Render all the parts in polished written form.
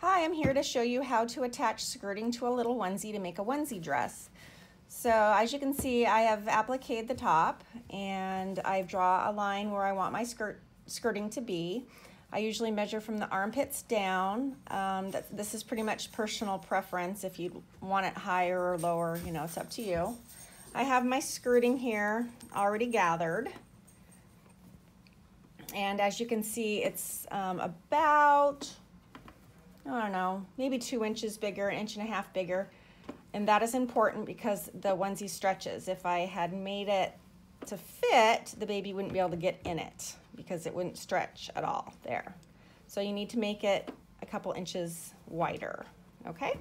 Hi, I'm here to show you how to attach skirting to a little onesie to make a onesie dress. So as you can see, I have appliqued the top and I draw a line where I want my skirting to be. I usually measure from the armpits down. This is pretty much personal preference. If you want it higher or lower, you know, it's up to you. I have my skirting here already gathered. And as you can see, it's about, I don't know, maybe 2 inches bigger, 1.5 inches bigger. And that is important because the onesie stretches. If I had made it to fit, the baby wouldn't be able to get in it because it wouldn't stretch at all there. So you need to make it a couple inches wider, okay?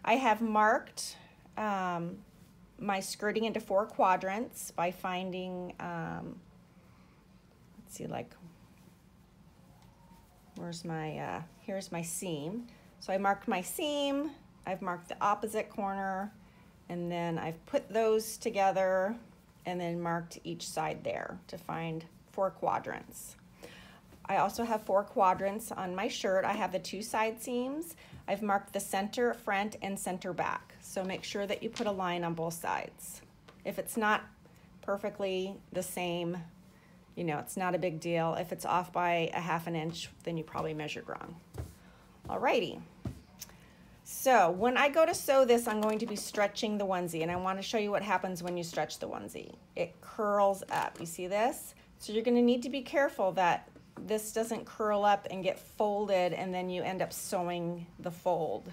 I have marked my skirting into 4 quadrants by finding, let's see, like, where's my, here's my seam. So I marked my seam, I've marked the opposite corner, and then I've put those together and then marked each side there to find 4 quadrants. I also have 4 quadrants on my shirt. I have the 2 side seams. I've marked the center front and center back. So make sure that you put a line on both sides. If it's not perfectly the same, you know, it's not a big deal. If it's off by 1/2 inch, then you probably measured wrong. Alrighty. So when I go to sew this, I'm going to be stretching the onesie, and I want to show you what happens when you stretch the onesie. It curls up. You see this? So you're going to need to be careful that this doesn't curl up and get folded, and then you end up sewing the fold.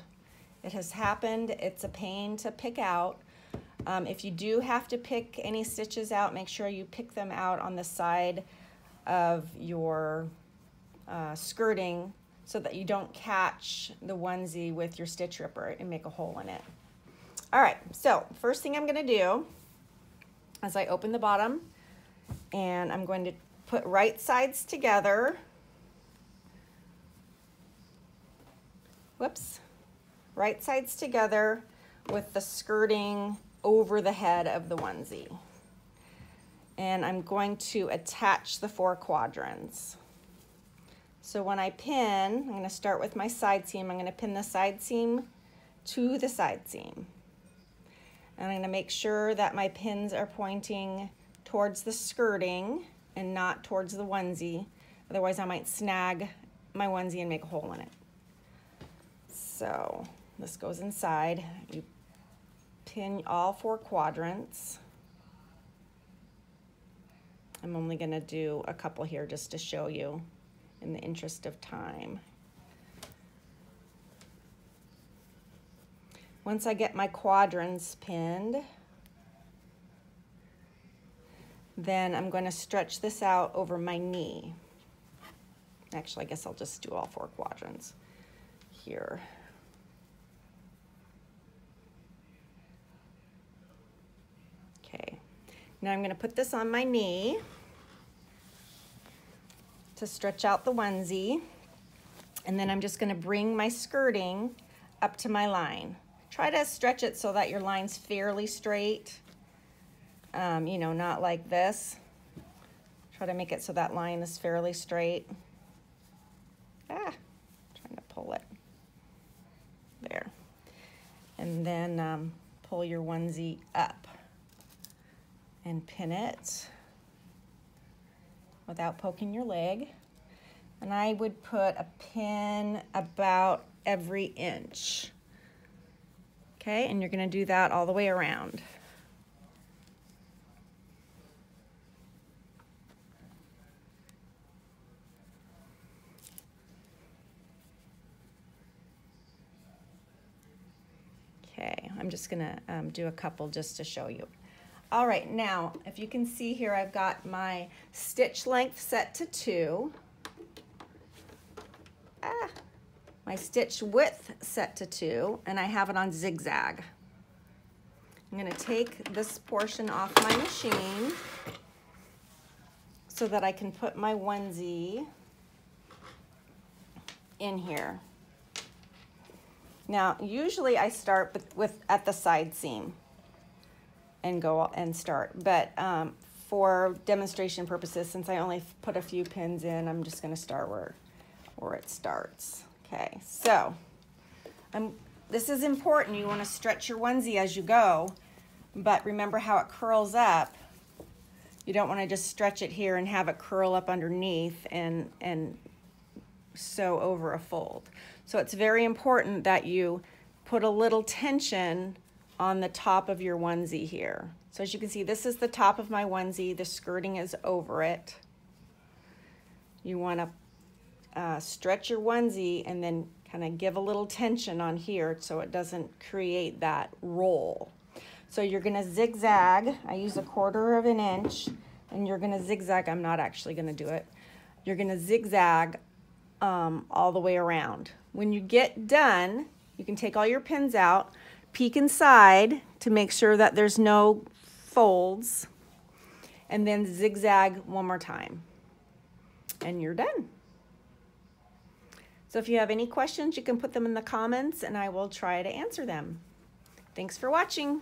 It has happened. It's a pain to pick out. If you do have to pick any stitches out, make sure you pick them out on the side of your skirting so that you don't catch the onesie with your stitch ripper and make a hole in it. All right, so first thing I'm gonna do is I open the bottom and I'm going to put right sides together. Whoops. Right sides together with the skirting over the head of the onesie. And I'm going to attach the 4 quadrants. So when I pin, I'm going to start with my side seam. I'm going to pin the side seam to the side seam. And I'm going to make sure that my pins are pointing towards the skirting and not towards the onesie. Otherwise I might snag my onesie and make a hole in it. So this goes inside. You pin all 4 quadrants. I'm only going to do a couple here just to show you in the interest of time. Once I get my quadrants pinned, then I'm going to stretch this out over my knee. Actually, I guess I'll just do all 4 quadrants here. Okay, now I'm going to put this on my knee to stretch out the onesie, and then I'm just going to bring my skirting up to my line. Try to stretch it so that your line's fairly straight, you know, not like this. Try to make it so that line is fairly straight. Trying to pull it. There. And then pull your onesie up and pin it without poking your leg. And I would put a pin about every inch. Okay, and you're going to do that all the way around. Okay, I'm just going to do a couple just to show you. All right, now, if you can see here, I've got my stitch length set to 2. My stitch width set to 2, and I have it on zigzag. I'm going to take this portion off my machine so that I can put my onesie in here. Now, usually I start with at the side seam and go and start, but for demonstration purposes, since I only put a few pins in, I'm just going to start where it starts. Okay, so This is important. You want to stretch your onesie as you go, but remember how it curls up. You don't want to just stretch it here and have it curl up underneath and sew over a fold. So it's very important that you put a little tension on the top of your onesie here. So as you can see, this is the top of my onesie. The skirting is over it. You want to stretch your onesie and then kind of give a little tension on here so it doesn't create that roll. So you're going to zigzag. I use 1/4 of an inch, and you're going to zigzag. I'm not actually going to do it. You're going to zigzag all the way around. When you get done, you can take all your pins out, peek inside to make sure that there's no folds, and then zigzag one more time. And you're done. So if you have any questions, you can put them in the comments and I will try to answer them. Thanks for watching.